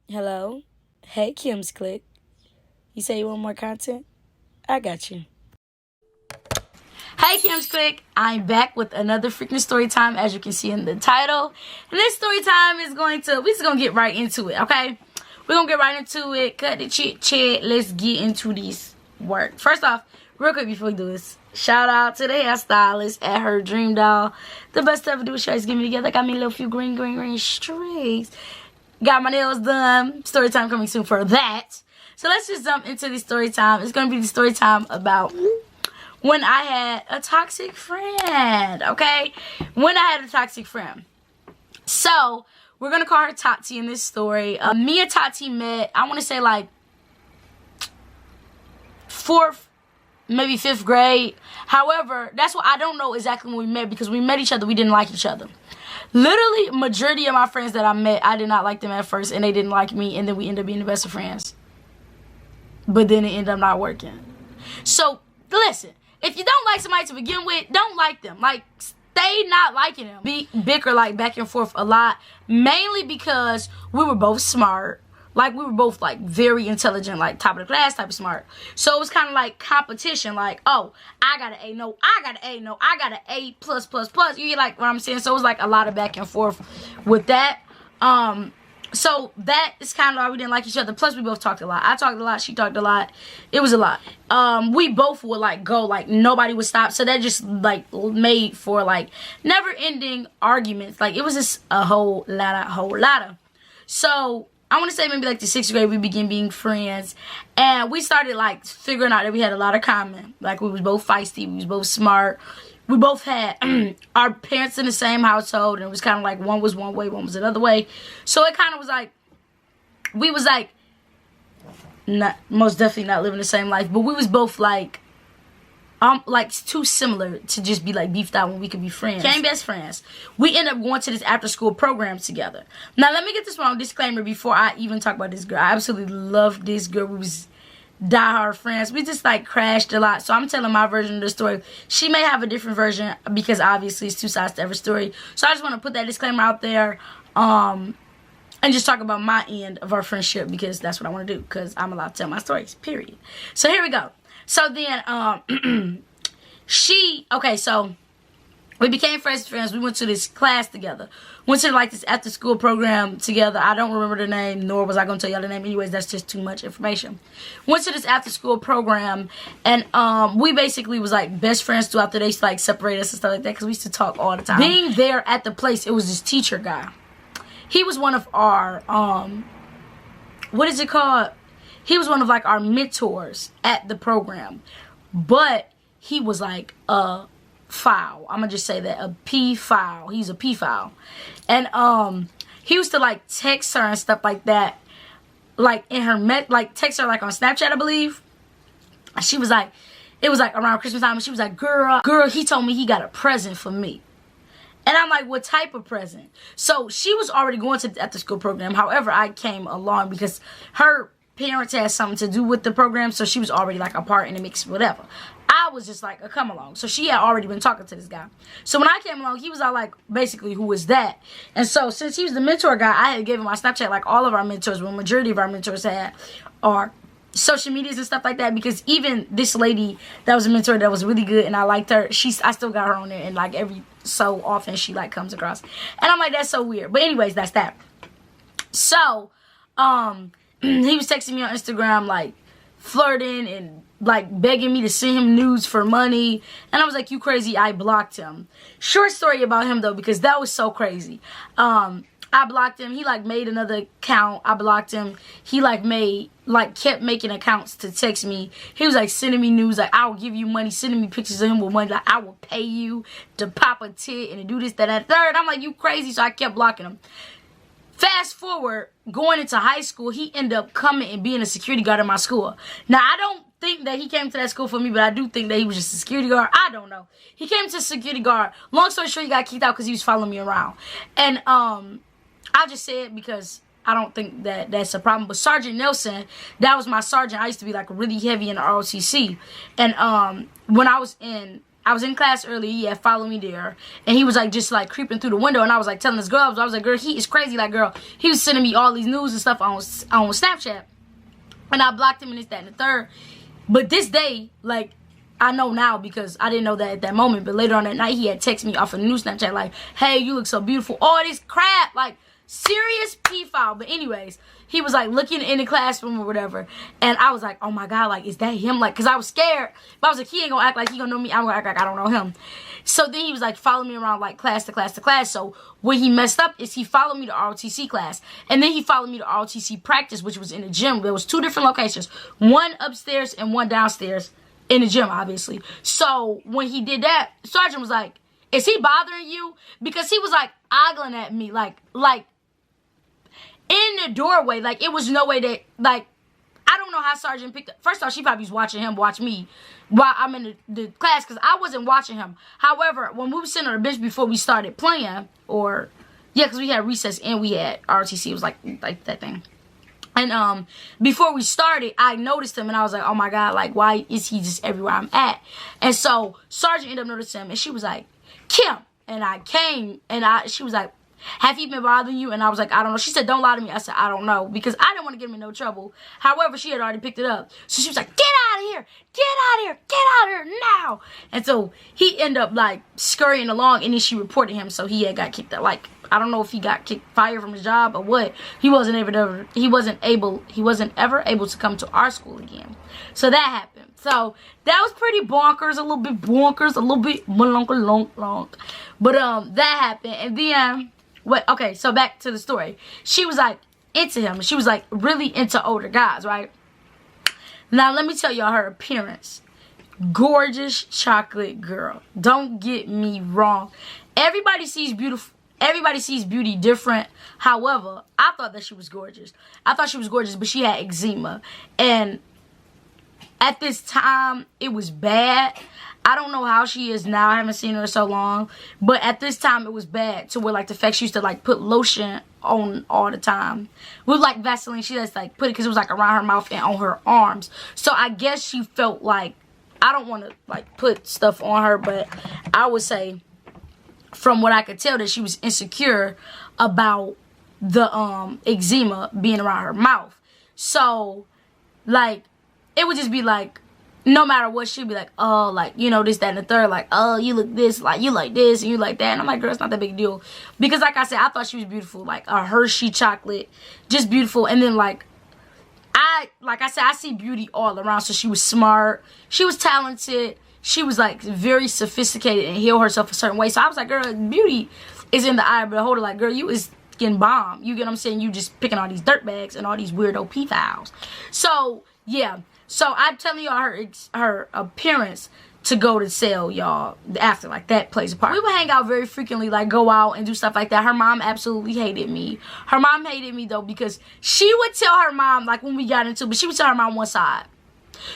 Hello? Hey, Kim's Click. You say you want more content? I got you. Hey, Kim's Click. I'm back with another freaking story time, as you can see in the title. And this story time is we're just going to get right into it, okay? We're going to get right into it. Cut the chit-chat. Let's get into this work. First off, real quick before we do this, shout out to the hairstylist at her dream doll. The best ever do is get me together. Got me a little few green streaks. Got my nails done. Story time coming soon for that. So let's just jump into the story time. It's going to be the story time about when I had a toxic friend, okay? When I had a toxic friend. So, we're going to call her Tati in this story. Me and Tati met, I want to say like 4th, maybe 5th grade. However, that's what I don't know exactly when we met, because we met each other, we didn't like each other. Literally, majority of my friends that I met, I did not like them at first, and they didn't like me, and then we ended up being the best of friends. But then it ended up not working. So, listen, if you don't like somebody to begin with, don't like them. Like, stay not liking them. Bicker, like, back and forth a lot, mainly because we were both smart. Like, we were both, like, very intelligent, like, top of the class type of smart. So, it was kind of like competition. Like, oh, I got an A, no, I got an A, no, I got an A plus. You get, like, what I'm saying? So, it was, like, a lot of back and forth with that. So, that is kind of why we didn't like each other. Plus, we both talked a lot. I talked a lot. She talked a lot. It was a lot. We both would, like, go, like, nobody would stop. So, that just, like, made for, like, never-ending arguments. Like, it was just a whole lot of. So, I want to say maybe like the 6th grade we began being friends, and we started like figuring out that we had a lot of common. Like, we was both feisty, we was both smart, we both had our parents in the same household, and it was kind of like one was one way, one was another way. So it kind of was like we was like not most definitely not living the same life, but we was both like too similar to just be like beefed out when we could be friends. Became best friends. We ended up going to this after school program together. Now let me get this wrong, disclaimer before I even talk about this girl. I absolutely loved this girl. We was diehard friends. We just like crashed a lot. So I'm telling my version of the story. She may have a different version because obviously it's two sides to every story. So I just want to put that disclaimer out there. And just talk about my end of our friendship, because that's what I want to do, because I'm allowed to tell my stories, period. So here we go. So then, so we became friends. We went to this class together. Went to like this after school program together. I don't remember the name, nor was I going to tell y'all the name. Anyways, that's just too much information. Went to this after school program, and we basically was like best friends throughout the day. To like separate us and stuff like that, because we used to talk all the time. Being there at the place, it was this teacher guy. He was one of our, what is it called? He was one of like our mentors at the program, but he was like a foul. I'm gonna just say that, a P-foul. He's a P-foul. And he used to like text her and stuff like that, like in her text her like on Snapchat, I believe. She was like, it was like around Christmas time, and she was like, girl, he told me he got a present for me. And I'm like, what type of present? So she was already going to the after school program. However, I came along because her parents had something to do with the program, so she was already like a part in the mix, whatever. I was just like a come along. So she had already been talking to this guy. So when I came along, he was all like, basically, who is that? And so since he was the mentor guy, I had given my Snapchat like all of our mentors, well, majority of our mentors had, our social medias and stuff like that, because even this lady that was a mentor that was really good and I liked her, I still got her on there, and like every so often she like comes across, and I'm like, that's so weird. But anyways, that's that. So he was texting me on Instagram, like flirting and like begging me to send him nudes for money, and I was like, you crazy. I blocked him. Short story about him though, because that was so crazy. I blocked him. He like made another account. I blocked him. He kept making accounts to text me. He was like sending me news, like, I will give you money, sending me pictures of him with money, like, I will pay you to pop a tit and to do this, that, and third. I'm like, you crazy. So I kept blocking him. Fast forward, going into high school, he ended up coming and being a security guard at my school. Now, I don't think that he came to that school for me, but I do think that he was just a security guard. I don't know. He came to security guard. Long story short, he got kicked out because he was following me around. And I'll just say it because I don't think that that's a problem. But Sergeant Nelson, that was my sergeant. I used to be like really heavy in the ROTC. And when I was in I was in class early. He had followed me there. And he was like just like creeping through the window. And I was like telling this girl, I was like, girl, he is crazy. Like, girl, he was sending me all these news and stuff on Snapchat. And I blocked him and this, that, and the third. But this day, like, I know now because I didn't know that at that moment. But later on that night, he had texted me off a new Snapchat like, hey, you look so beautiful. All this crap. Like, serious P-file. But anyways, he was like looking in the classroom or whatever. And I was like, oh my God, like, is that him? Like, because I was scared. But I was like, he ain't going to act like he going to know me. I'm going to act like I don't know him. So then he was like following me around like class to class to class. So what he messed up is he followed me to ROTC class. And then he followed me to ROTC practice, which was in the gym. There was 2 different locations. One upstairs and one downstairs in the gym, obviously. So when he did that, Sergeant was like, is he bothering you? Because he was like ogling at me like in the doorway. Like, it was no way that, like, I don't know how Sergeant picked up. First off, she probably was watching him watch me while I'm in the class because I wasn't watching him. However, when we were sitting on the bench before we started playing, or, yeah, because we had recess and we had ROTC. It was like that thing. And before we started, I noticed him and I was like, oh my God, like, why is he just everywhere I'm at? And so Sergeant ended up noticing him and she was like, Kim. And I came and she was like, have he been bothering you? And I was like, I don't know. She said, don't lie to me. I said, I don't know. Because I didn't want to get him in no trouble. However, she had already picked it up. So she was like, get out of here. Get out of here. Get out of here now. And so he ended up like scurrying along and then she reported him. So he had got kicked out. Like, I don't know if he got fired from his job or what. He wasn't ever able to come to our school again. So that happened. So that was pretty bonkers, a little bit bonkers, a little bit long. But that happened. And then okay, so back to the story. She was like into him. She was like really into older guys, right? Now let me tell y'all her appearance. Gorgeous chocolate girl. Don't get me wrong. Everybody sees beauty different. However, I thought that she was gorgeous. I thought she was gorgeous, but she had eczema. And at this time, it was bad. I don't know how she is now. I haven't seen her in so long. But at this time, it was bad. To where, like, the fact she used to, like, put lotion on all the time. With, like, Vaseline, she just, like, put it because it was, like, around her mouth and on her arms. So I guess she felt like, I don't want to, like, put stuff on her. But I would say, from what I could tell, that she was insecure about the eczema being around her mouth. So, like, it would just be like, no matter what, she'd be like, oh, like, you know, this, that, and the third. Like, oh, you look this, like, you like this, and you like that. And I'm like, girl, it's not that big a deal. Because, like I said, I thought she was beautiful. Like, a Hershey chocolate. Just beautiful. And then, like I said, I see beauty all around. So she was smart. She was talented. She was, like, very sophisticated and heal herself a certain way. So I was like, girl, beauty is in the eye of the beholder. Like, girl, you is getting bomb. You get what I'm saying? You just picking all these dirt bags and all these weirdo P-files. So, yeah. So I'm telling y'all her appearance to go to sell, y'all, after, like, that plays a part. We would hang out very frequently, like, go out and do stuff like that. Her mom absolutely hated me. Her mom hated me, though, because she would tell her mom, like, when we got into it, but she would tell her mom one side.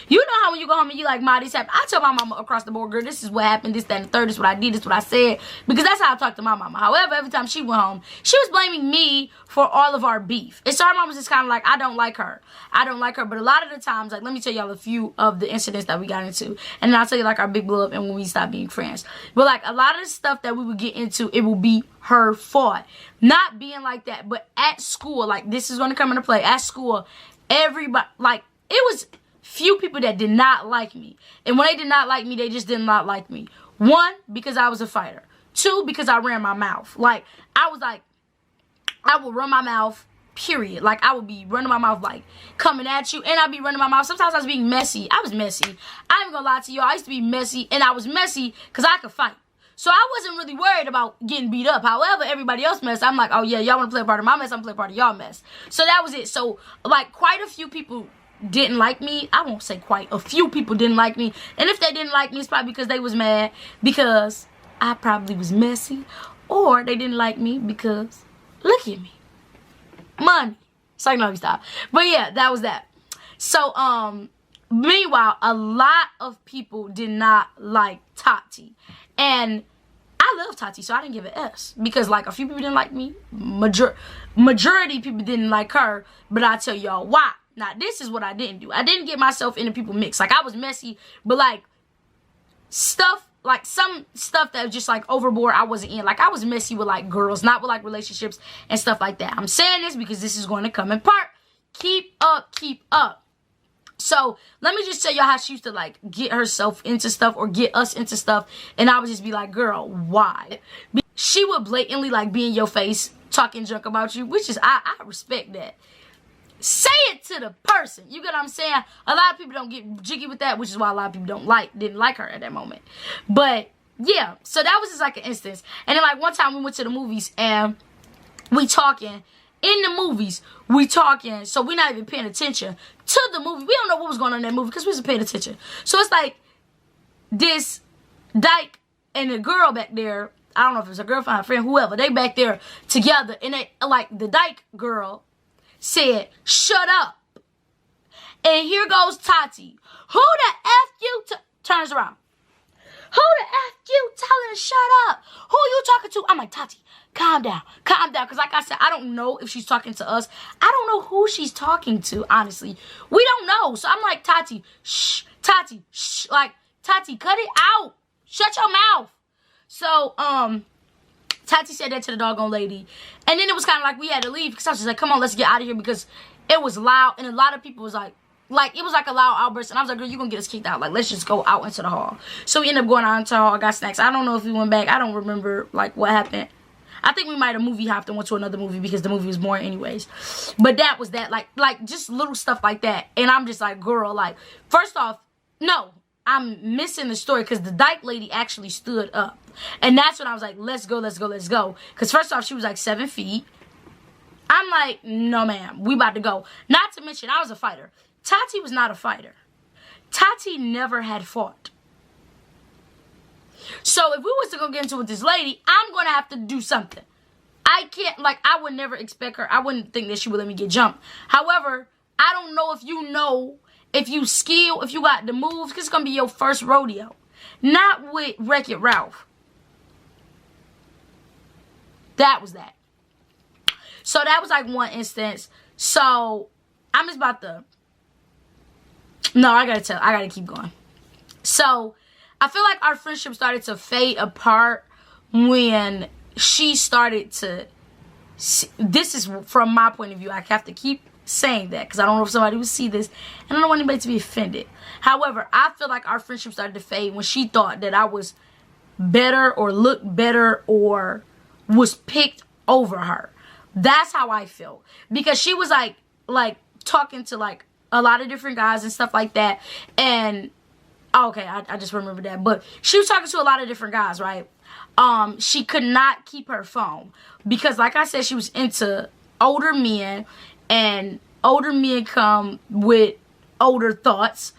You know how when you go home and you like, Ma, this happened. I tell my mama across the board, girl, this is what happened, this, that, and the third, this is what I did, this is what I said. Because that's how I talk to my mama. However, every time she went home, she was blaming me for all of our beef. And so her mom was just kind of like, I don't like her. I don't like her. But a lot of the times, like, let me tell y'all a few of the incidents that we got into. And then I'll tell you, like, our big blow up and when we stopped being friends. But, like, a lot of the stuff that we would get into, it will be her fault. Not being like that. But at school, like, this is going to come into play. At school, everybody, like, it was few people that did not like me. And when they did not like me, they just did not like me. 1, because I was a fighter. 2, because I ran my mouth. Like, I was like, I would run my mouth, period. Like, I would be running my mouth, like, coming at you. And I'd be running my mouth. Sometimes I was being messy. I was messy. I ain't gonna lie to y'all. I used to be messy. And I was messy because I could fight. So I wasn't really worried about getting beat up. However, everybody else messed. I'm like, oh, yeah, y'all want to play a part of my mess? I'm going to play a part of y'all mess. So that was it. So, like, quite a few people didn't like me. I won't say quite a few people didn't like me. And if they didn't like me, it's probably because they was mad because I probably was messy. Or they didn't like me because, look at me. Money. So, no, stop. But yeah, that was that. So, meanwhile, a lot of people did not like Tati. And I love Tati, so I didn't give it S. Because, like, a few people didn't like me. Majority people didn't like her. But I'll tell y'all why. Now, this is what I didn't do. I didn't get myself into people mix. Like, I was messy, but, like, stuff like some stuff that was just like overboard I wasn't in. Like I was messy with like girls, not with like relationships and stuff like that. I'm saying this because this is going to come in part. Keep up, keep up. So let me just tell y'all how she used to like get herself into stuff or get us into stuff, and I would just be like, girl, why? She would blatantly like be in your face talking junk about you, which is I respect that. Say it to the person. You get what I'm saying? A lot of people don't get jiggy with that, which is why a lot of people didn't like her at that moment. But yeah, so that was just like an instance. And then like one time we went to the movies and we talking. In the movies, we talking, so we're not even paying attention to the movie. We don't know what was going on in that movie because we wasn't paying attention. So it's like this dyke and the girl back there, I don't know if it was a girlfriend, a friend, whoever, they back there together, and they, like, the dyke girl said, shut up. And here goes Tati. Who the F you turns around. Who the F you telling her shut up? Who you talking to? I'm like, Tati, calm down. Calm down. Because like I said, I don't know if she's talking to us. I don't know who she's talking to, honestly. We don't know. So I'm like, Tati, shh. Tati, shh. Like, Tati, cut it out. Shut your mouth. So, Tati said that to the doggone lady. And then it was kind of like we had to leave. Because I was just like, come on, let's get out of here. Because it was loud. And a lot of people was like, it was like a loud outburst. And I was like, girl, you're going to get us kicked out. Like, let's just go out into the hall. So we ended up going out into the hall, got snacks. I don't know if we went back. I don't remember, like, what happened. I think we might have movie hopped and went to another movie because the movie was boring anyways. But that was that. Like just little stuff like that. And I'm just like, girl, like, first off, no. I'm missing the story because the dyke lady actually stood up. And that's when I was like, let's go, let's go, let's go. Because first off, she was like 7 feet. I'm like, no, ma'am. We about to go. Not to mention, I was a fighter. Tati was not a fighter. Tati never had fought. So if we was to go get into it with this lady, I'm going to have to do something. I can't, like, I would never expect her. I wouldn't think that she would let me get jumped. However, I don't know if you know, if you skill, if you got the moves, because it's going to be your first rodeo. Not with Wreck-It Ralph. That was that. So that was like one instance. So I'm just about to... No, I gotta keep going. So, I feel like our friendship started to fade apart when she started to... This is from my point of view. I have to keep saying that because I don't know if somebody would see this. And I don't want anybody to be offended. However, I feel like our friendship started to fade when she thought that I was better or looked better or was picked over her. That's how I feel. Because she was like talking to like a lot of different guys and stuff like that. And, okay, I just remember that. But she was talking to a lot of different guys, right? She could not keep her phone. Because, like I said, she was into older men. And older men come with older thoughts.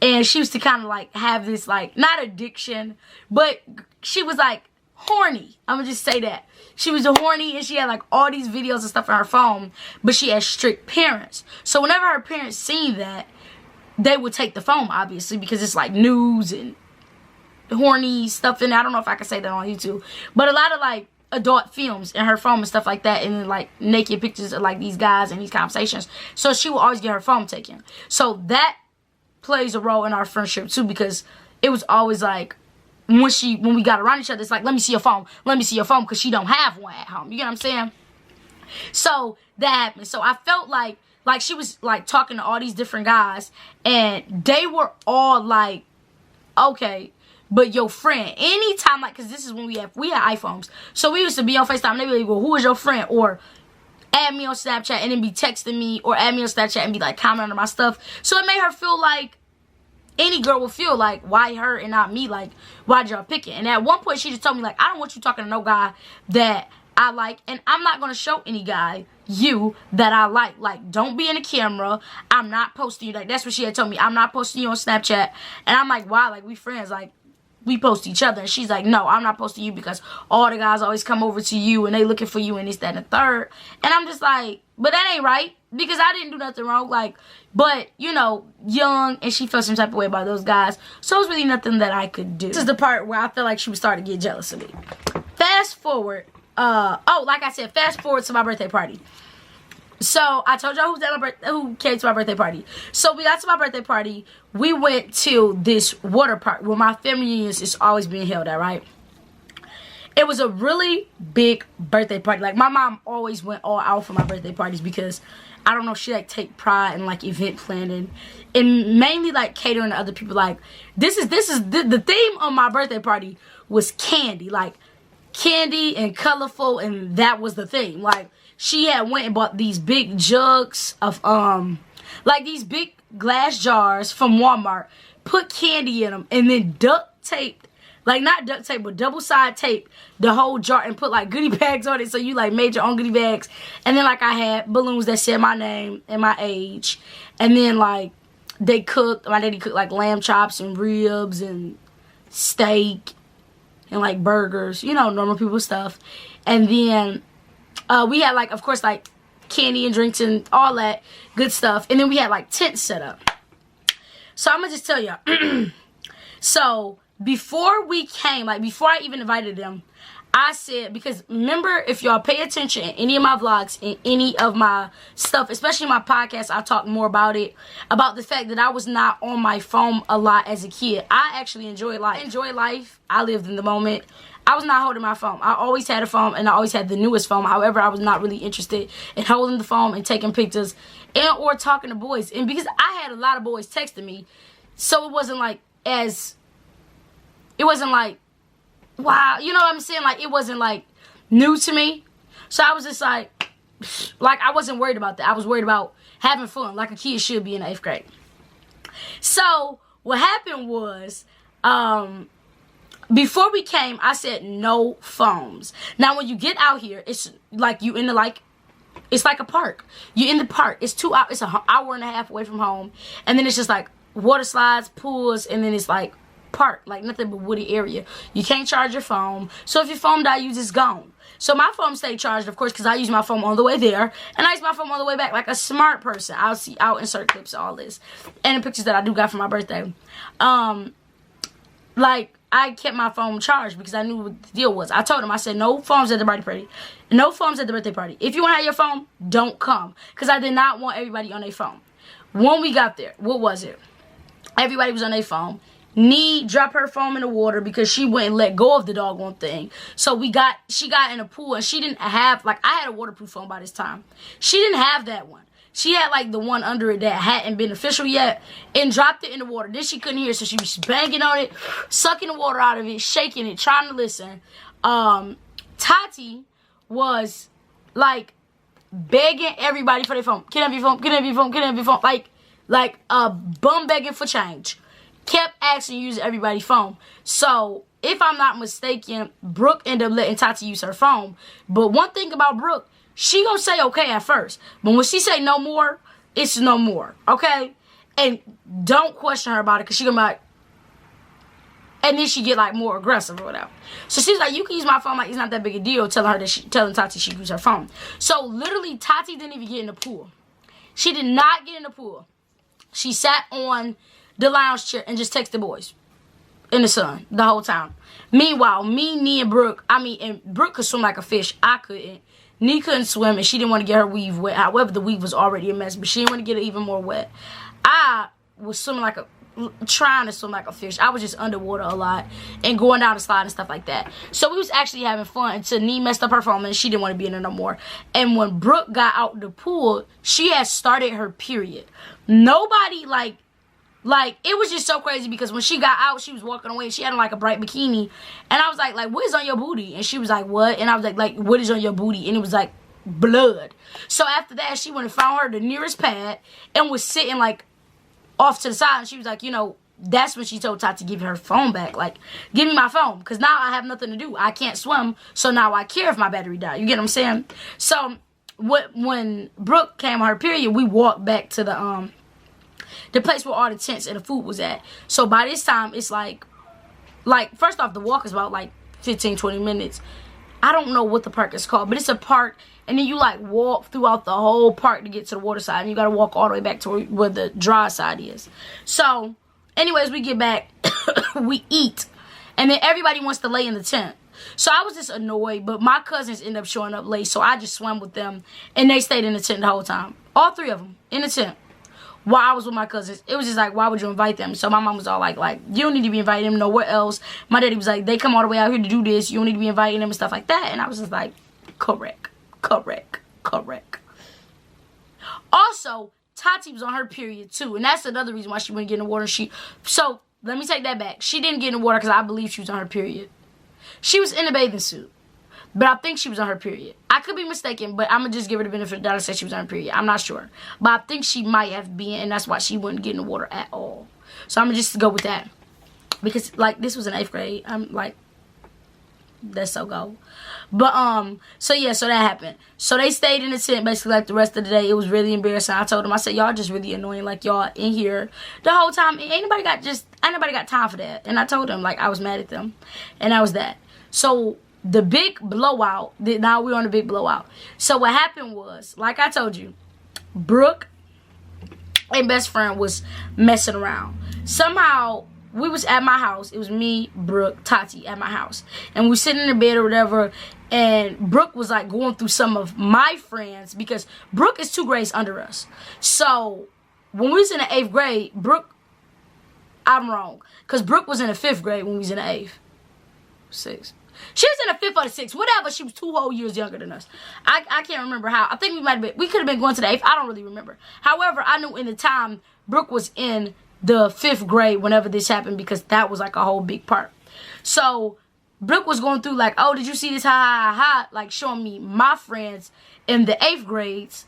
And she used to kind of, like, have this, like, not addiction. But she was, like, horny. I'm going to just say that. She was horny and she had like all these videos and stuff on her phone, but she had strict parents. So whenever her parents seen that, they would take the phone, obviously, because it's like news and horny stuff in it. I don't know if I can say that on YouTube, but a lot of like adult films in her phone and stuff like that, and then like naked pictures of like these guys and these conversations. So she will always get her phone taken. So that plays a role in our friendship too, because it was always like, when we got around each other, it's like, let me see your phone. Let me see your phone, because she don't have one at home. You get what I'm saying? So that happened. So I felt like she was like talking to all these different guys, and they were all like, okay, but your friend, anytime, like, because this is when we had iPhones. So we used to be on FaceTime, and they'd be like, well, who is your friend? Or add me on Snapchat and then be texting me, or add me on Snapchat and be like commenting on my stuff. So it made her feel like, any girl would feel like, why her and not me? Like, why'd y'all pick it? And at one point, she just told me, like, I don't want you talking to no guy that I like. And I'm not going to show any guy you that I like. Like, don't be in the camera. I'm not posting you. Like, that's what she had told me. I'm not posting you on Snapchat. And I'm like, why? Like, we friends. Like, we post each other. And she's like, no, I'm not posting you because all the guys always come over to you and they looking for you and this, that, and the third. And I'm just like, but that ain't right. Because I didn't do nothing wrong, like, but, you know, young, and she felt some type of way about those guys. So it was really nothing that I could do. This is the part where I feel like she was starting to get jealous of me. Fast forward, like I said, fast forward to my birthday party. So I told y'all who came to my birthday party. So we got to my birthday party. We went to this water park where my family reunions is always being held at, right? It was a really big birthday party. Like, my mom always went all out for my birthday parties because, I don't know, she like take pride in like event planning and mainly like catering to other people. Like, this is the theme of my birthday party was candy, like candy and colorful, and that was the theme. Like, she had went and bought these big jugs of like these big glass jars from Walmart, put candy in them, and then duct taped, like not duct tape but double side tape the whole jar and put like goodie bags on it, so you like made your own goodie bags. And then like I had balloons that said my name and my age, and then like they cooked, my daddy cooked like lamb chops and ribs and steak and like burgers, you know, normal people stuff. And then we had like, of course, like candy and drinks and all that good stuff. And then we had like tents set up. So I'm gonna just tell y'all. So before we came, like before I even invited them, I said, because remember, if y'all pay attention in any of my vlogs, in any of my stuff, especially my podcast, I talk more about it, about the fact that I was not on my phone a lot as a kid. I actually enjoy life. I lived in the moment. I was not holding my phone. I always had a phone, and I always had the newest phone. However, I was not really interested in holding the phone and taking pictures and or talking to boys. And because I had a lot of boys texting me, so it wasn't like wow, you know what I'm saying? Like, it wasn't like new to me. So I was just like I wasn't worried about that. I was worried about having fun, like a kid should be in the 8th grade. So what happened was, before we came, I said no phones. Now, when you get out here, it's like you in the it's like a park. You're in the park. It's 2 hours. It's an hour and a half away from home, and then it's just like water slides, pools, and then it's like park, like nothing but woody area. You can't charge your phone, so if your phone die, you just gone. So my phone stayed charged, of course, because I use my phone on the way there, and I use my phone on the way back, like a smart person. I'll insert clips of all this and the pictures that I do got for my birthday. Like, I kept my phone charged because I knew what the deal was. I told him, I said, no phones at the birthday party. No phones at the birthday party. If you want to have your phone, don't come, because I did not want everybody on their phone. When we got there, what was it? Everybody was on their phone. Nee dropped her phone in the water because she wouldn't let go of the doggone thing. So she got in a pool, and she didn't have, like, I had a waterproof phone by this time. She didn't have that one. She had like the one under it that hadn't been official yet, and dropped it in the water. Then she couldn't hear, so she was banging on it, sucking the water out of it, shaking it, trying to listen. Tati was like begging everybody for their phone. Can I have your phone? Can I have your phone? Can I have your phone? Like bum begging for change. Kept asking to use everybody's phone. So if I'm not mistaken, Brooke ended up letting Tati use her phone. But one thing about Brooke, she gonna say okay at first, but when she say no more, it's no more, okay? And don't question her about it, because she gonna be like, and then she get like more aggressive or whatever. So she's like, you can use my phone, like it's not that big a deal, telling Tati she can use her phone. So literally, Tati didn't even get in the pool. She did not get in the pool. She sat on the lounge chair and just texted boys in the sun the whole time. Meanwhile, Nee, and Brooke, and Brooke could swim like a fish. I couldn't. Nee couldn't swim, and she didn't want to get her weave wet. However, the weave was already a mess, but she didn't want to get it even more wet. I was trying to swim like a fish. I was just underwater a lot and going down the slide and stuff like that. So we was actually having fun until Nee messed up her phone, and she didn't want to be in it no more. And when Brooke got out the pool, she had started her period. Nobody like, it was just so crazy, because when she got out, she was walking away, and she had like a bright bikini, and I was like, what is on your booty? And she was like, what? And I was like, what is on your booty? And it was like blood. So after that, she went and found her the nearest pad and was sitting like off to the side, and she was like, you know, that's when she told Tati to give her phone back. Like, give me my phone, because now I have nothing to do. I can't swim, so now I care if my battery died. You get what I'm saying? So when Brooke came on her period, we walked back to the place where all the tents and the food was at. So by this time, it's like first off, the walk is about like 15-20 minutes. I don't know what the park is called, but it's a park, and then you like walk throughout the whole park to get to the water side, and you gotta walk all the way back to where the dry side is. So anyways, we get back, we eat, and then everybody wants to lay in the tent. So I was just annoyed, but my cousins ended up showing up late, so I just swam with them, and they stayed in the tent the whole time. All 3 of them in the tent while I was with my cousins. It was just like, why would you invite them? So my mom was all like, you don't need to be inviting them nowhere else. My daddy was like, they come all the way out here to do this. You don't need to be inviting them and stuff like that. And I was just like, correct. Also, Tati was on her period too, and that's another reason why she wouldn't get in the water. So let me take that back. She didn't get in the water because I believe she was on her period. She was in a bathing suit, but I think she was on her period. I could be mistaken, but I'm gonna just give her the benefit of the doubt and say she was on her period. I'm not sure, but I think she might have been, and that's why she wouldn't get in the water at all. So I'm gonna just go with that, because like this was in 8th grade. I'm like, that's so go. But so yeah, so that happened. So they stayed in the tent basically like the rest of the day. It was really embarrassing. I told them, I said, y'all just really annoying, like y'all in here the whole time. Ain't nobody got time for that. And I told them, like, I was mad at them, and that was that. So the big blowout, now we're on the big blowout. So what happened was, like I told you, Brooke and best friend was messing around. Somehow we was at my house. It was me, Brooke, Tati at my house, and we sitting in the bed or whatever, and Brooke was like going through some of my friends, because Brooke is 2 grades under us. So when we was in the 8th grade, Brooke, I'm wrong, because Brooke was in the 5th grade when we was in the 8th. 6th. She was in the 5th or the 6th, whatever. She was 2 whole years younger than us. I can't remember how. I think we could have been going to the 8th. I don't really remember. However, I knew in the time Brooke was in the 5th grade whenever this happened, because that was like a whole big part. So Brooke was going through like, oh, did you see this? Ha ha ha, like showing me my friends in the 8th grades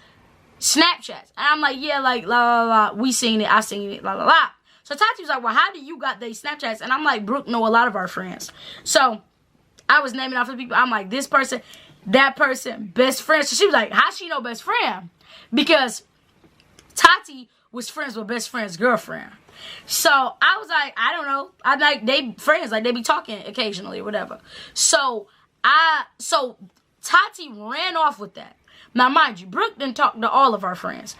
Snapchats. And I'm like, yeah, like la la la, we seen it, I seen it, la la la. So Tati was like, well, how do you got these Snapchats? And I'm like, Brooke know a lot of our friends. So I was naming off the people. I'm like, this person, that person, best friend. So she was like, how she know best friend? Because Tati was friends with best friend's girlfriend. So I was like, I don't know. I like, they friends, like they be talking occasionally or whatever. So Tati ran off with that. Now mind you, Brooke didn't talk to all of our friends.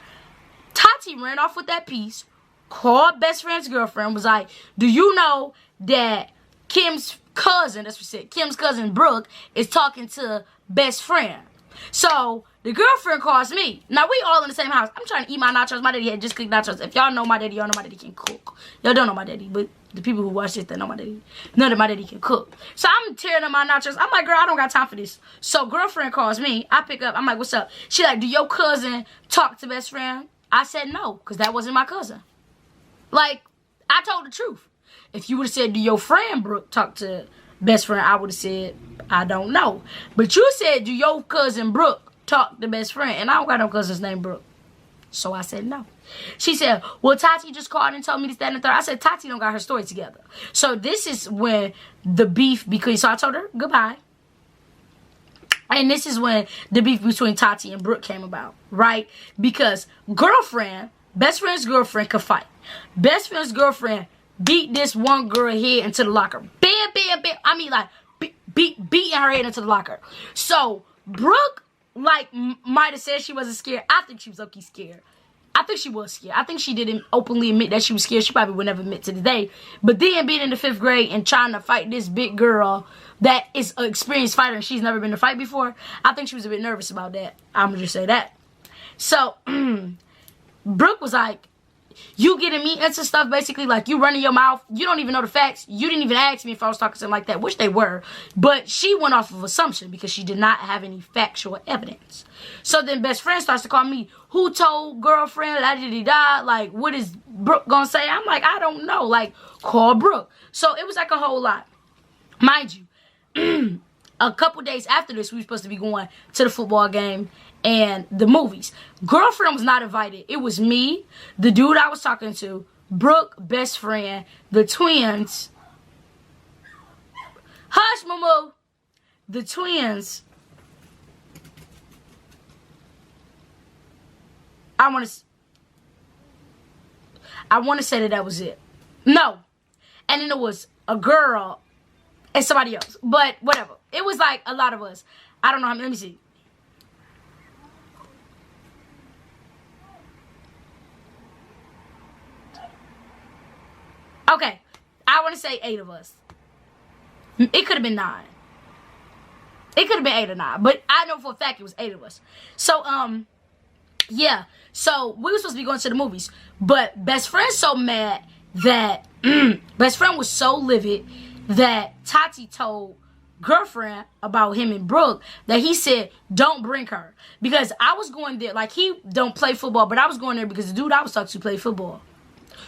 Tati ran off with that piece, called best friend's girlfriend, was like, do you know that Kim's cousin, that's what she said, Kim's cousin Brooke is talking to best friend? So the girlfriend calls me. Now we all in the same house. I'm trying to eat my nachos. My daddy had just cooked nachos. If y'all know my daddy, y'all know my daddy can cook. Y'all don't know my daddy, but the people who watch this, they know my daddy. None of my daddy can cook. So I'm tearing up my nachos. I'm like, girl, I don't got time for this. So girlfriend calls me. I pick up. I'm like, what's up? She like, do your cousin talk to best friend? I said no, because that wasn't my cousin. Like, I told the truth. If you would have said, do your friend Brooke talk to best friend, I would have said, I don't know. But you said, do your cousin Brooke talk to best friend? And I don't got no cousin's name Brooke. So I said no. She said, well, Tati just called and told me this, that, and the third. I said, Tati don't got her story together. So this is when the beef, because, so I told her goodbye. And this is when the beef between Tati and Brooke came about, right? Because girlfriend, best friend's girlfriend could fight. Best friend's girlfriend beat this one girl head into the locker. Bam, bam, bam. I mean, like, beating her head into the locker. So Brooke, like, might have said she wasn't scared. I think she was low-key scared. I think she was scared. I think she didn't openly admit that she was scared. She probably would never admit to today. But then being in the 5th grade and trying to fight this big girl that is an experienced fighter and she's never been to fight before, I think she was a bit nervous about that. I'm going to just say that. So Brooke was like, you getting me into stuff, basically, like you running your mouth. You don't even know the facts. You didn't even ask me if I was talking something like that, which they were. But she went off of assumption because she did not have any factual evidence. So then best friend starts to call me, who told girlfriend, la-di-di-da, like, what is Brooke gonna say? I'm like, I don't know, like, call Brooke. So it was like a whole lot. Mind you, a couple days after this, we were supposed to be going to the football game and the movies. Girlfriend was not invited. It was me, the dude I was talking to, Brooke, best friend, the twins. Hush, Moo. The twins. I want to say that was it. No. And then it was a girl and somebody else. But whatever. It was like a lot of us. I don't know how many. Let me see. Okay, I want to say 8 of us. It could have been 9. It could have been 8 or 9, but I know for a fact it was 8 of us. So, yeah. So, we were supposed to be going to the movies. But best friend so mad that, best friend was so livid that Tati told girlfriend about him and Brooke that he said, don't bring her. Because I was going there, like, he don't play football, but I was going there because the dude I was talking to played football.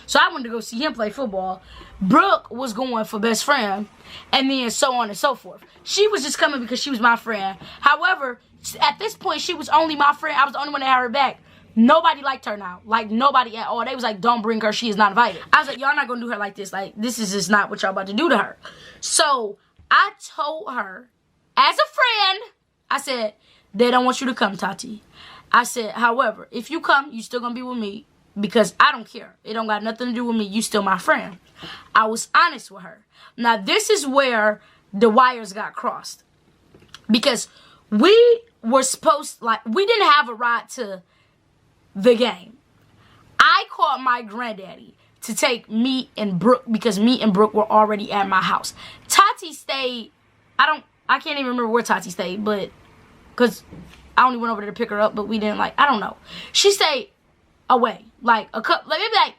So I wanted to go see him play football. Brooke was going for best friend, and then so on and so forth. She was just coming because she was my friend. However, at this point, she was only my friend. I was the only one that had her back. Nobody liked her now. Like, nobody at all. They was like, don't bring her. She is not invited. I was like, y'all not going to do her like this. Like, this is just not what y'all about to do to her. So I told her, as a friend, I said, they don't want you to come, Tati. I said, however, if you come, you still going to be with me. Because I don't care. It don't got nothing to do with me. You still my friend. I was honest with her. Now, this is where the wires got crossed. Because we were supposed, like, we didn't have a ride to the game. I called my granddaddy to take me and Brooke, because me and Brooke were already at my house. Tati stayed, I can't even remember where Tati stayed, but, because I only went over there to pick her up, but we didn't, like, I don't know. She stayed away, like a couple, like maybe like,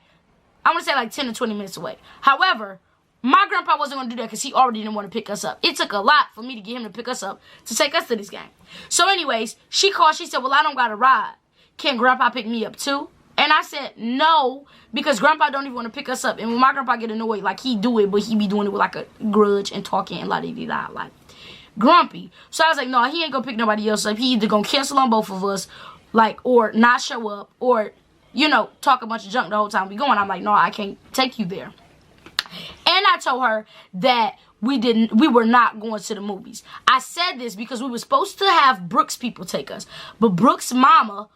I want to say like 10 to 20 minutes away. However, my grandpa wasn't going to do that because he already didn't want to pick us up. It took a lot for me to get him to pick us up to take us to this game. So anyways, she called, she said, well, I don't got a ride. Can grandpa pick me up too? And I said, no, because grandpa don't even want to pick us up. And when my grandpa get annoyed, like he do it, but he be doing it with like a grudge and talking and la-di-di-da, like grumpy. So I was like, no, he ain't going to pick nobody else up. He either going to cancel on both of us, like, or not show up, or, you know, talk a bunch of junk the whole time we going. I'm like, no, I can't take you there. And I told her that we were not going to the movies. I said this because we were supposed to have Brooke's people take us. But Brooke's mama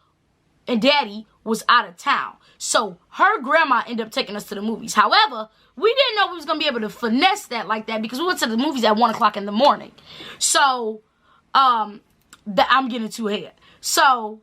and daddy was out of town. So her grandma ended up taking us to the movies. However, we didn't know we was going to be able to finesse that like that because we went to the movies at 1 o'clock in the morning. So, I'm getting too ahead. So,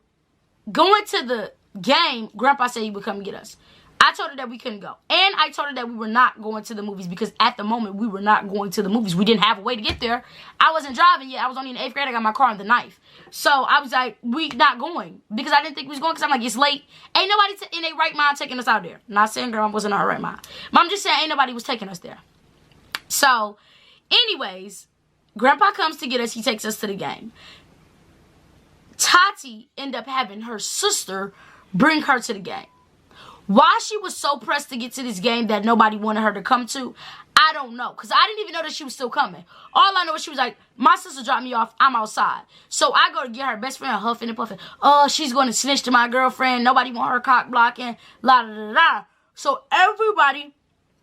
going to the game, grandpa said he would come get us. I told her that we couldn't go. And I told her that we were not going to the movies because at the moment we were not going to the movies. We didn't have a way to get there. I wasn't driving yet. I was only in the 8th grade. I got my car in the 9th. So I was like, we not going. Because I didn't think we was going because I'm like, it's late. Ain't nobody in their right mind taking us out there. Not saying girl wasn't in her right mind. But I'm just saying ain't nobody was taking us there. So anyways, grandpa comes to get us. He takes us to the game. Tati ended up having her sister bring her to the game. Why she was so pressed to get to this game that nobody wanted her to come to, I don't know. Because I didn't even know that she was still coming. All I know is she was like, my sister dropped me off. I'm outside. So I go to get her best friend huffing and puffing. Oh, she's going to snitch to my girlfriend. Nobody want her cock blocking. La da da da. So everybody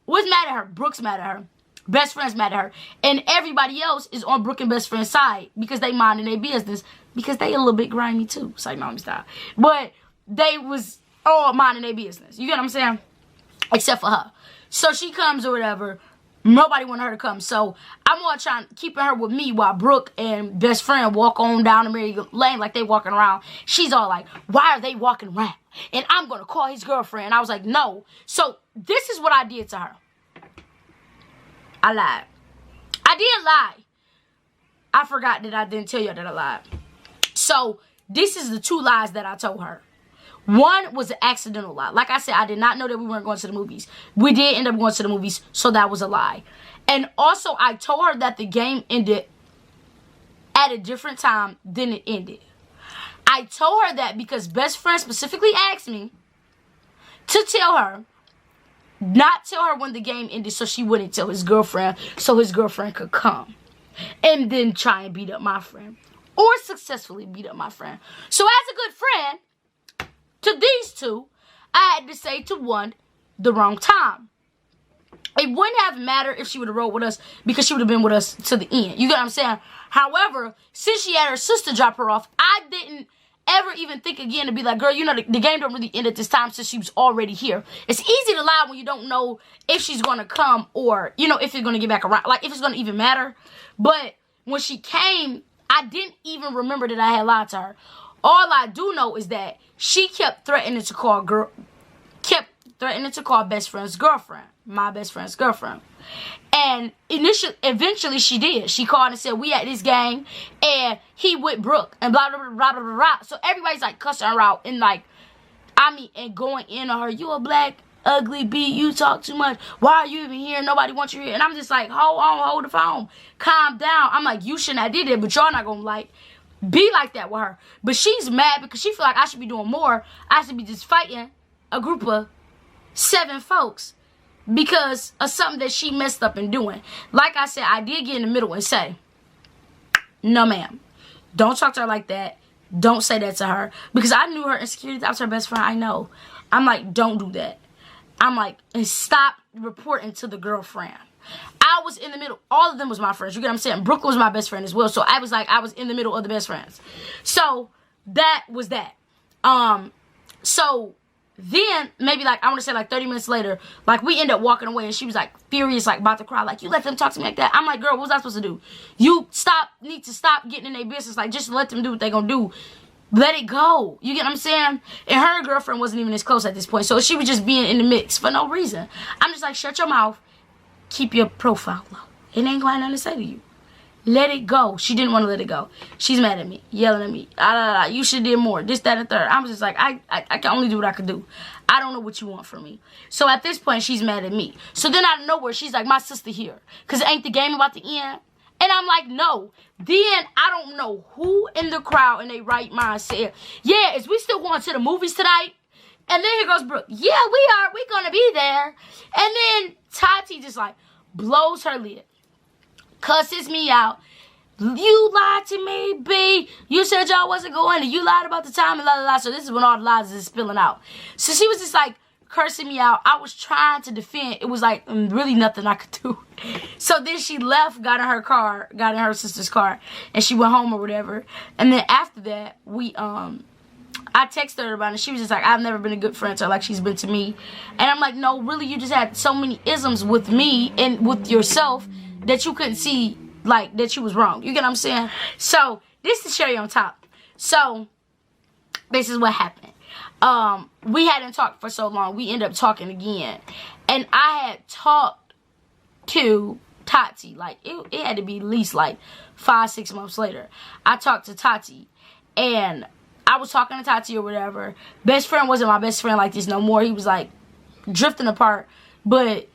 was mad at her. Brooke's mad at her. Best friend's mad at her. And everybody else is on Brooke and best friend's side. Because they minding their business. Because they a little bit grimy too. It's like, no, let me stop. But they was all minding their business. You get what I'm saying? Except for her. So she comes or whatever. Nobody wanted her to come. So I'm all trying keeping her with me while Brooke and best friend walk on down the Mary Lane like they walking around. She's all like, why are they walking around? And I'm going to call his girlfriend. I was like, no. So this is what I did to her. I lied. I did lie. I forgot that I didn't tell you that I lied. So this is the 2 lies that I told her. One was an accidental lie. Like I said, I did not know that we weren't going to the movies. We did end up going to the movies, so that was a lie. And also, I told her that the game ended at a different time than it ended. I told her that because best friend specifically asked me to tell her, not tell her when the game ended so she wouldn't tell his girlfriend, so his girlfriend could come and then try and beat up my friend. Or successfully beat up my friend. So as a good friend, to these 2, I had to say to one, the wrong time. It wouldn't have mattered if she would have rolled with us because she would have been with us to the end. You get what I'm saying? However, since she had her sister drop her off, I didn't ever even think again to be like, girl, you know, the game don't really end at this time since she was already here. It's easy to lie when you don't know if she's going to come or, you know, if it's going to get back around. Like, if it's going to even matter. But when she came, I didn't even remember that I had lied to her. All I do know is that she kept threatening to call threatening to call best friend's girlfriend, my best friend's girlfriend. And eventually she did. She called and said, we at this game, and he with Brooke, and blah, blah, blah, blah, blah, blah. So everybody's like cussing her out, and like, and going in on her. You a black, ugly B, you talk too much. Why are you even here? Nobody wants you here. And I'm just like, hold on, hold the phone. Calm down. I'm like, you shouldn't have did it, but y'all not gonna like be like that with her. But she's mad because she feel like I should be doing more. I should be just fighting a group of 7 folks because of something that she messed up in doing. Like I said, I did get in the middle and say, no ma'am, don't talk to her like that. Don't say that to her. Because I knew her insecurity. That was her best friend. I know. I'm like, don't do that. I'm like, and stop reporting to the girlfriend. I was in the middle. All of them was my friends. You get what I'm saying? Brooklyn was my best friend as well. So I was like, I was in the middle of the best friends. So that was that. So then maybe like, I want to say like 30 minutes later, like we ended up walking away and she was like furious, like about to cry. Like, you let them talk to me like that? I'm like, girl, what was I supposed to do? You need to stop getting in their business. Like, just let them do what they gonna do. Let it go. You get what I'm saying? And her girlfriend wasn't even as close at this point. So she was just being in the mix for no reason. I'm just like, shut your mouth. Keep your profile low. It ain't going to have nothing to say to you. Let it go. She didn't want to let it go. She's mad at me. Yelling at me. You should did more. This, that, and third. I was just like, I can only do what I could do. I don't know what you want from me. So at this point, she's mad at me. So then out of nowhere, she's like, my sister here. Because ain't the game about to end? And I'm like, no. Then I don't know who in the crowd in their right mind said, yeah, is we still going to the movies tonight? And then here goes Brooke. Yeah, we are. We're going to be there. And then Tati just like blows her lid. Cusses me out. You lied to me, B. You said y'all wasn't going and you lied about the time and la la la. So this is when all the lies is spilling out. So she was just like cursing me out. I was trying to defend. It was like really nothing I could do. So then she left, got in her car, got in her sister's car, and she went home or whatever. And then after that, I texted her about it, and she was just like, I've never been a good friend to her like she's been to me. And I'm like, no, really, you just had so many isms with me and with yourself that you couldn't see, like, that you was wrong. You get what I'm saying? So, this is cherry on top. So, this is what happened. We hadn't talked for so long. We ended up talking again. And I had talked to Tati. Like, it had to be at least, like, 5-6 months later. I talked to Tati. And I was talking to Tati or whatever. Best friend wasn't my best friend like this no more. He was, like, drifting apart. But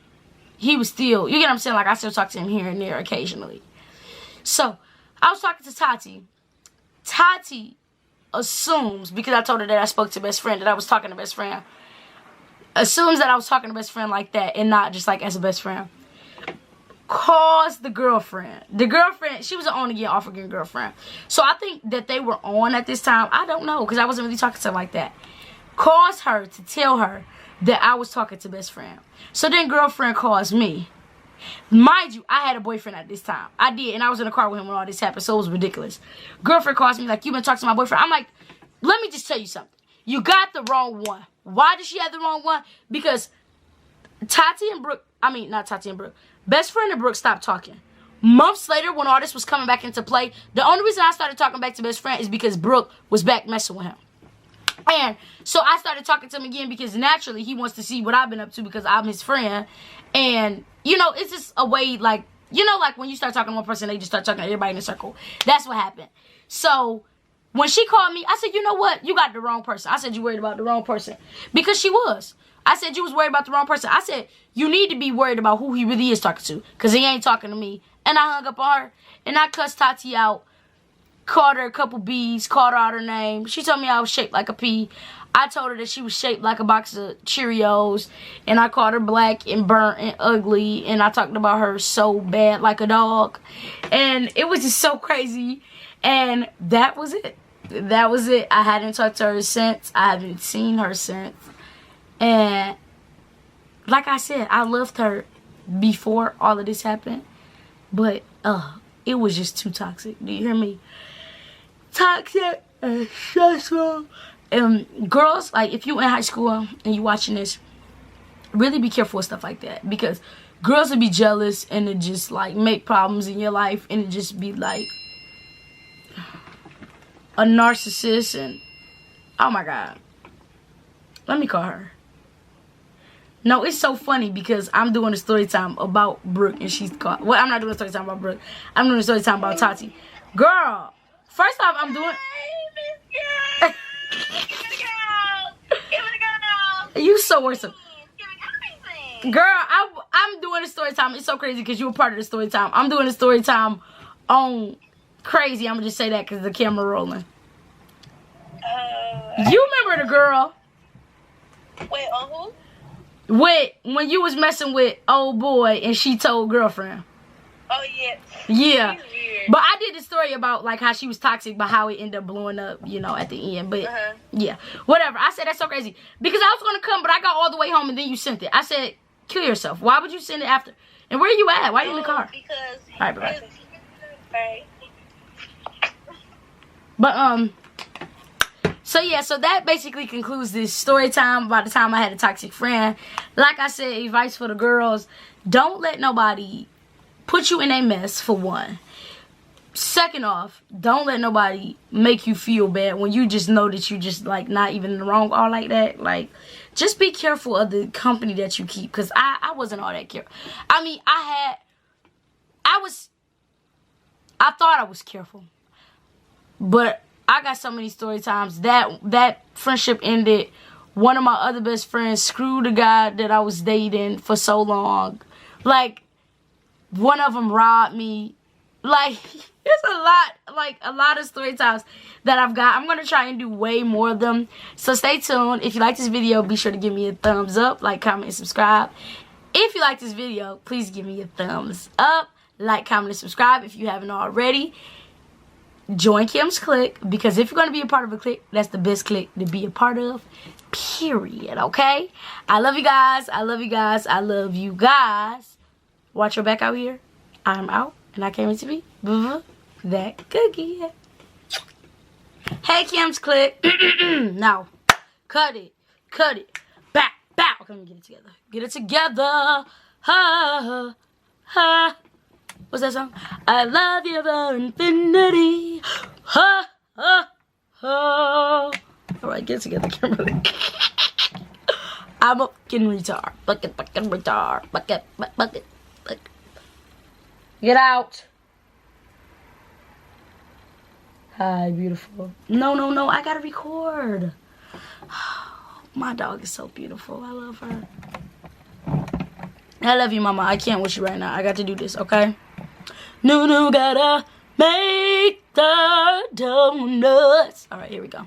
he was still, you get what I'm saying? Like, I still talk to him here and there occasionally. So, I was talking to Tati. Tati assumes, because I told her that I spoke to best friend, that I was talking to best friend, assumes that I was talking to best friend like that and not just like as a best friend. Calls the girlfriend. The girlfriend, she was an on again, off again girlfriend. So I think that they were on at this time. I don't know, because I wasn't really talking to her like that. Calls her to tell her that I was talking to best friend. So then girlfriend calls me. Mind you, I had a boyfriend at this time. I did, and I was in the car with him when all this happened, so it was ridiculous. Girlfriend calls me like, you been talking to my boyfriend? I'm like, let me just tell you something. You got the wrong one. Why did she have the wrong one? Because Tati and Brooke, not Tati and Brooke, best friend and Brooke stopped talking. Months later, when all this was coming back into play, the only reason I started talking back to best friend is because Brooke was back messing with him. And so I started talking to him again because naturally he wants to see what I've been up to because I'm his friend. And, you know, it's just a way, like, you know, like when you start talking to one person, they just start talking to everybody in a circle. That's what happened. So when she called me, I said, you know what? You got the wrong person. I said, you worried about the wrong person. Because she was. I said, you was worried about the wrong person. I said, you need to be worried about who he really is talking to. Because he ain't talking to me. And I hung up on her. And I cussed Tati out. Called her a couple B's. Called her out her name. She told me I was shaped like a pea. I told her that she was shaped like a box of Cheerios. And I called her black and burnt and ugly. And I talked about her so bad like a dog. And it was just so crazy. And that was it. That was it. I hadn't talked to her since. I haven't seen her since. And like I said, I loved her before all of this happened. But it was just too toxic. Do you hear me? Toxic and stressful. Girls, like, if you in high school and you watching this, really be careful with stuff like that. Because girls will be jealous and it just, like, make problems in your life. And it just be, like, a narcissist. And, oh, my God. Let me call her. No, it's so funny because I'm doing a story time about Brooke and she's caught. Well, I'm not doing a story time about Brooke. I'm doing a story time about Tati. Girl, first off, I'm doing. You so worrisome. Girl, I'm doing a story time. It's so crazy because you were part of the story time. I'm doing a story time on crazy. I'm gonna just say that because the camera rolling. You remember the girl? Wait, on who? With when you was messing with old boy and she told girlfriend. Oh yeah. Yeah. She's weird. But I did the story about like how she was toxic, but how it ended up blowing up, you know, at the end. But yeah, whatever. I said that's so crazy because I was gonna come, but I got all the way home and then you sent it. I said, kill yourself. Why would you send it after? And where you at? Why are you in the car? Because. All right, bye. Right. But so yeah, so that basically concludes this story time about the time I had a toxic friend. Like I said, advice for the girls: don't let nobody put you in a mess, for one. Second off, don't let nobody make you feel bad when you just know that you just like not even in the wrong or like that. Like, just be careful of the company that you keep, because I wasn't all that careful. I mean, I thought I was careful, but I got so many story times that friendship ended. One of my other best friends screwed the guy that I was dating for so long. Like, one of them robbed me. Like, there's a lot of story times that I've got. I'm going to try and do way more of them. So stay tuned. If you like this video, be sure to give me a thumbs up, like, comment, and subscribe. If you like this video, please give me a thumbs up, like, comment, and subscribe if you haven't already. Join Kim's clique, because if you're going to be a part of a clique, that's the best clique to be a part of, period, okay? I love you guys. I love you guys. I love you guys. Watch your back out here. I'm out, and I came in to be that cookie. Hey, Kim's clique. Now, cut it. Cut it. Back. Bow. Come get it together. Get it together. Ha. Ha. What's that song? I love you for infinity. Ha, ha, ha. Alright, get it together, Kimberly. I'm a fucking retard. Bucket, retard. Bucket. Get out. Hi, beautiful. No. I gotta record. My dog is so beautiful. I love her. I love you, mama. I can't with you right now. I got to do this, okay? No, gotta make the donuts. All right, here we go.